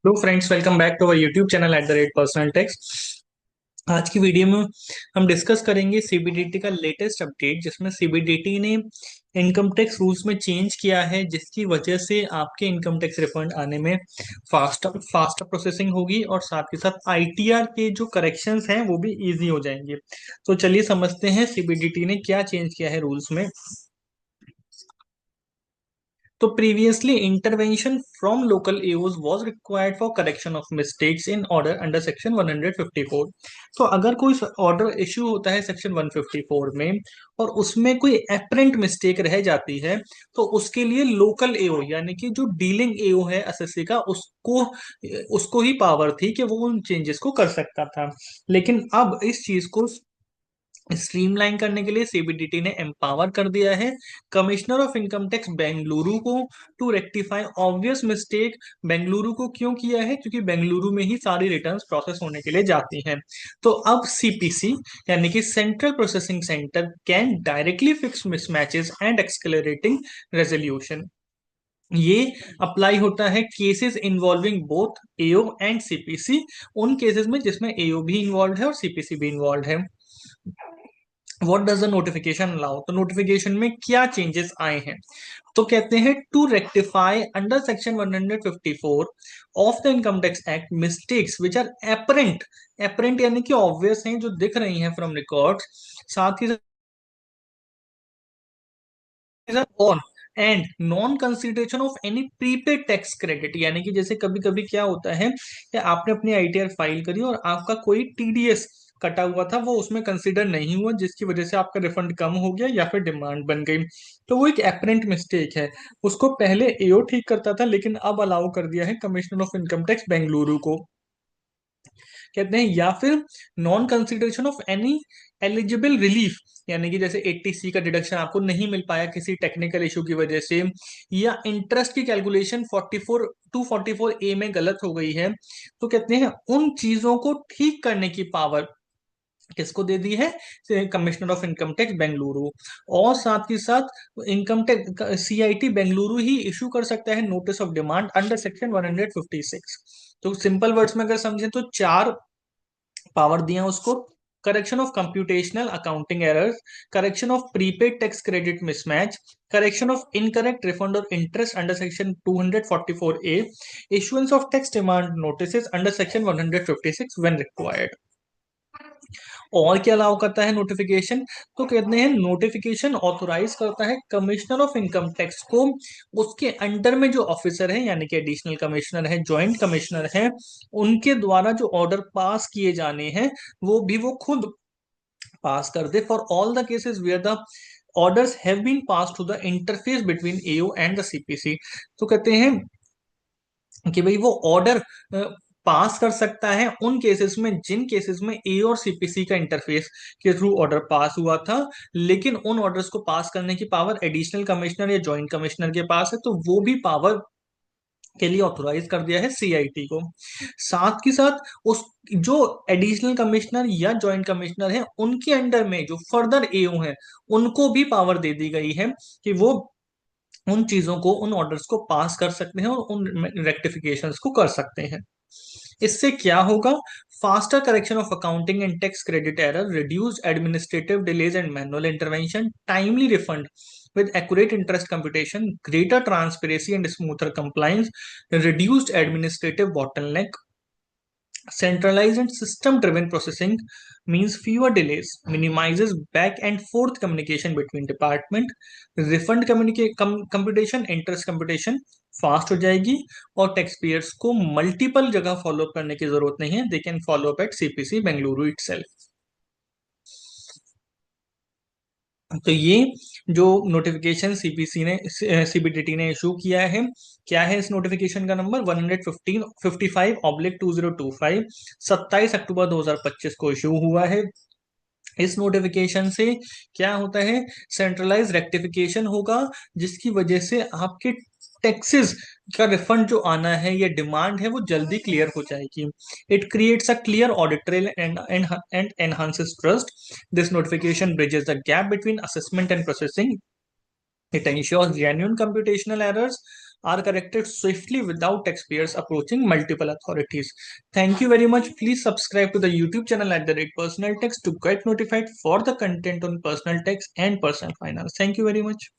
Hello friends, welcome back to our YouTube channel at the rate personal tax. आज की video में हम discuss करेंगे सीबीडीटी का लेटेस्ट अपडेट, जिसमें सीबीडीटी ने इनकम टैक्स रूल्स में चेंज किया है, जिसकी वजह से आपके इनकम टैक्स रिफंड आने में फास्टर फास्टर प्रोसेसिंग होगी और साथ ही साथ आईटीआर के जो करेक्शंस हैं वो भी इजी हो जाएंगे। तो चलिए समझते हैं सीबीडीटी ने क्या चेंज किया है रूल्स में। So previously, intervention from local AOs was required for correction of mistakes in order under section 154। तो अगर कोई ऑर्डर इशू होता है सेक्शन 154 में और उसमें कोई एपरेंट मिस्टेक रह जाती है, तो उसके लिए लोकल एओ यानी कि जो डीलिंग एओ है एसएससी का, उसको उसको ही पावर थी कि वो उन चेंजेस को कर सकता था। लेकिन अब इस चीज को स्ट्रीमलाइन करने के लिए सीबीडीटी ने एम्पावर कर दिया है commissioner of income tax Bengaluru को to rectify obvious mistake. Bengaluru को क्यों किया है? क्योंकि बेंगलुरु में ही सारी रिटर्न्स प्रोसेस होने के लिए जाती हैं। तो अब सीपीसी यानी कि central processing centre can directly fix mismatches and accelerating resolution. ये अप्लाई होता है cases involving both AO and CPC, उन केसेस में जिसमें एओ भी इन्वॉल्व है और सीपीसी भी इन्वॉल्व है। What does the notification allow? तो नोटिफिकेशन में क्या चेंजेस आए हैं? तो कहते हैं to rectify under section 154 of the income tax act mistakes which are apparent. Apparent यानी कि ऑब्वियस हैं, जो दिख रही हैं फ्रॉम रिकॉर्ड्स। साथ ही on and non consideration of any prepaid tax credit, यानी कि जैसे कभी कभी क्या होता है कि आपने अपनी आईटीआर फाइल करी और आपका कोई टीडीएस कटा हुआ था, वो उसमें कंसिडर नहीं हुआ, जिसकी वजह से आपका रिफंड कम हो गया या फिर डिमांड बन गई। तो वो एक एपरेंट मिस्टेक है। उसको पहले एओ ठीक करता था, लेकिन अब अलाउ कर दिया है commissioner of income tax Bengaluru को। कहते हैं या फिर non consideration of any eligible relief, यानी कि जैसे 80C का डिडक्शन आपको नहीं मिल पाया किसी टेक्निकल इशू की वजह से, या इंटरेस्ट की कैलकुलेशन 244A में गलत हो गई है। तो कहते हैं उन चीजों को ठीक करने की पावर किसको दे दी है? Commissioner of income tax Bengaluru. और साथ ही साथ इनकम टैक्स सीआईटी बेंगलुरु ही इशू कर सकता है notice of demand under section 156। तो सिंपल वर्ड्स में अगर समझें तो चार पावर दिया उसको: correction of computational accounting errors, correction of prepaid tax credit mismatch, correction of incorrect refund और interest under section 244A, issuance of tax demand notices under section 156 when required. और क्या अलाउ करता है नोटिफिकेशन? तो कहते हैं नोटिफिकेशन ऑथोराइज करता है कमिश्नर ऑफ इनकम टैक्स को उसके अंडर में जो ऑफिसर है, यानी कि एडिशनल कमिश्नर है, जॉइंट कमिश्नर है, उनके द्वारा जो ऑर्डर पास किए जाने हैं वो खुद पास कर दे for all the cases where the orders have been passed to the interface between AO and the CPC। तो कहते हैं कि भाई वो ऑर्डर पास कर सकता है उन केसेस में जिन केसेस में ए और सीपीसी का इंटरफेस के थ्रू ऑर्डर पास हुआ था, लेकिन उन ऑर्डर्स को पास करने की पावर एडिशनल कमिश्नर या जॉइंट कमिश्नर के पास है, तो वो भी पावर के लिए ऑथोराइज कर दिया है सीआईटी को। साथ ही साथ उस जो एडिशनल कमिश्नर या जॉइंट कमिश्नर है उनके अंडर में जो फर्दर एओ है, उनको भी पावर दे दी गई है कि वो उन चीजों को, उन ऑर्डर्स को पास कर सकते हैं और उन रेक्टिफिकेशंस को कर सकते हैं। इससे क्या होगा? Faster correction of accounting and tax credit error, reduced administrative delays and manual intervention, timely refund with accurate interest computation, greater transparency and smoother compliance, reduced administrative bottleneck, centralized and system driven processing means fewer delays, minimizes back and forth communication between department, refund computation, interest computation fast हो जाएगी, और tax payers को multiple जगह follow up करने की जरूरत नहीं है, they can follow up at CPC Bengaluru itself. तो ये जो नोटिफिकेशन सीपीसी ने सीबीडीटी ने इशू किया है, क्या है इस नोटिफिकेशन का नंबर? 155/2025, 27 अक्टूबर 2025 को इशू हुआ है। इस नोटिफिकेशन से क्या होता है? सेंट्रलाइज रेक्टिफिकेशन होगा, जिसकी वजह से आपके टैक्सेस का रिफंड जो आना है या डिमांड है वो जल्दी क्लियर हो जाएगी। It creates a clear audit trail and enhances trust. This notification bridges the gap between assessment and processing. It ensures genuine computational errors, are corrected swiftly without taxpayers approaching multiple authorities. Thank you very much. Please subscribe to the YouTube channel at the rate Personal Tax to get notified for the content on personal tax and personal finance. Thank you very much.